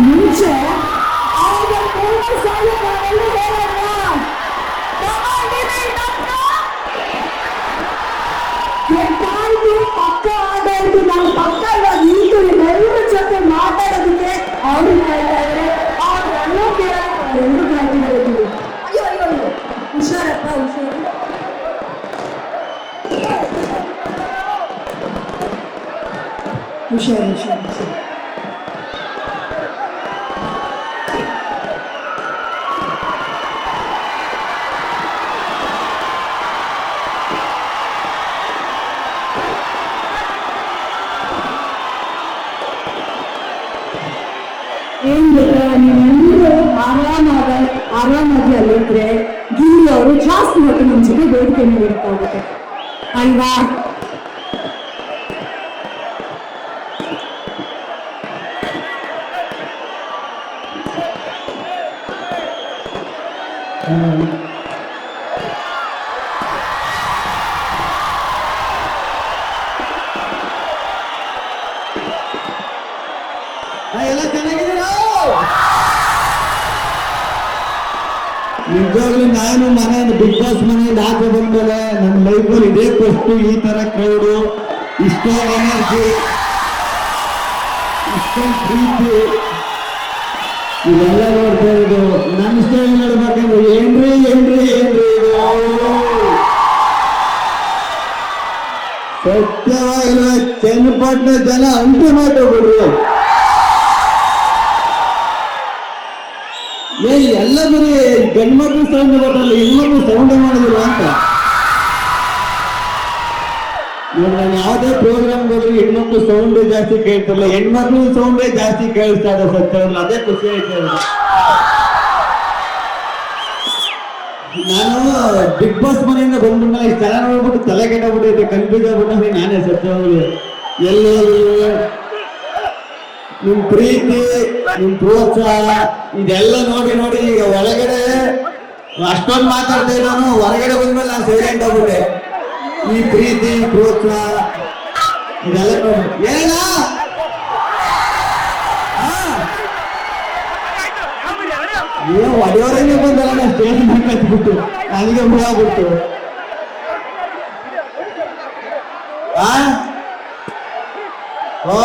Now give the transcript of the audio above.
ಮುಂಚೆ ಅವ್ರ ಮೂಲ ಸಾಲ ನಾವೆಲ್ಲ ಹೇಳೋಣ. ಗೆದ್ದಾಯ್ತು ಪಕ್ಕ ಆದಾಯ್ತು, ನಾನು ಪಕ್ಕ ಇವಾಗ ನಿಂತು ನಿಮ್ಮೆಲ್ಲರ ಜೊತೆ ಮಾತಾಡೋದಕ್ಕೆ ಅವ್ರು ಕಾಯ್ತಾ ಇದ್ದಾರೆ. ಅವ್ರೆಲ್ಲ ಕೇಳೋದು ಎಲ್ಲರೂ ಕಾಯ್ತಿದ್ದಾರೆ. ಅಯ್ಯೋ ಅಯ್ಯೋ ಅಯ್ಯೋ, ಹುಷಾರಪ್ಪ ಹುಷಾರು. ಹುಷಾರು ಹುಷಾರು ಹುಷಾರು. ಏನ್ ಗೊತ್ತಾ, ನೀವೆಲ್ಲರೂ ಆರಾಮಾಗಿ ಅಲ್ಲಿದ್ರೆ ಗಿಲ್ಲಿ ಅವರು ಜಾಸ್ತಿ ಹೊತ್ತು ನಮ್ಮ ಜೊತೆ ಬೇಡಿಕೆ ನೀಡಕ್ಕಾಗುತ್ತೆ ಅಲ್ವಾ? ಎಲ್ಲ ಚೆನ್ನಾಗಿದ್ದೀರಾ? ನಿಜವಾಗ್ಲೂ ನಾನು ಮನೆಯಿಂದ ಬಿಗ್ ಬಾಸ್ ಮನೆಯಿಂದ ಆಚೆ ಬಂದ್ಮೇಲೆ ನನ್ನ ಲೈಫಲ್ಲಿ ಇದೇ ಫಸ್ಟ್ ಈ ತರ ಕ್ರೌಡು, ಇಷ್ಟೊಂದು ಎನರ್ಜಿ, ಇಷ್ಟೊಂದು ಪ್ರೀತಿ ಇವೆಲ್ಲ ನೋಡ್ತಾ ಇರೋದು. ನನ್ನ ಸ್ಟೋರಿ ನೋಡ್ಬೇಕಂದ್ರೆ ಏನ್ರಿ ಏನ್ರಿ ಏನ್ರಿ ಇದು ಸತ್ಯವಾಗಿರುವ ಚನ್ನಪಟ್ಟಣ ಜನ ಅಲ್ಟಿಮೇಟ್ ಬಿಡ್ರಿ. ಎಲ್ಲ ಬರೀ ಗಂಡ್ಮಕ್ಳು ಸೌಂಡ್ ಬರಲ್ಲ, ಹೆಣ್ಮಕ್ಳು ಸೌಂಡ್ ಮಾಡೋದಿಲ್ಲ ಅಂತ. ನಾನು ಯಾವುದೇ ಪ್ರೋಗ್ರಾಮ್ ಹೋದ್ರೆ ಹೆಣ್ಮಕ್ಳು ಸೌಂಡ್ ಜಾಸ್ತಿ ಕೇಳ್ತಿರಲ್ಲ, ಹೆಣ್ಮಕ್ಳು ಸೌಂಡೇ ಜಾಸ್ತಿ ಕೇಳಿಸ್ತಾ ಇದೆ ಸತ್ಯವಲ್ಲ. ಅದೇ ಖುಷಿ ಆಯ್ತು. ನಾನು ಬಿಗ್ ಬಾಸ್ ಮನೆಯಿಂದ ಬಂದ್ಬಿಟ್ಟ ಇಷ್ಟು ಜನ ನೋಡ್ಬಿಟ್ಟು ತಲೆ ಕೆಟ್ಟಬಿಟ್ಟೈತೆ, ಕನ್ಫ್ಯೂಸ್ ಆಗ್ಬಿಟ್ಟು ನಾನೇ ಸತ್ಯವಾಗ್ಲಿ ಎಲ್ಲಿ ನಿಮ್ ಪ್ರೀತಿ ನಿಮ್ ಪ್ರೋತ್ಸಾಹ ಇದೆಲ್ಲ ನೋಡಿ ನೋಡಿ ಈಗ ಒಳಗಡೆ ಅಷ್ಟೊಂದು ಮಾತಾಡ್ತಾ ಇದ್ದಾನು, ಹೊರಗಡೆ ಬಂದ್ಮೇಲೆ ನಾನು ಸೈಲೆಂಟ್ ಆಗ್ಬಿಟ್ಟೆ. ಈ ಪ್ರೀತಿ ಪ್ರೋತ್ಸಾಹ ಇದೆಲ್ಲ ನೋಡಿ ಏನ ನೀವು ಒಡೆಯವರೇ ಬಂದಲ್ಲ, ನಾನು ಸ್ಟೇಜ್ ಮೇಲೆ ಕಚ್ಬಿಟ್ಟು ನನಗೆ ಭಯ ಆಗ್ಬಿಟ್ಟು. ಓ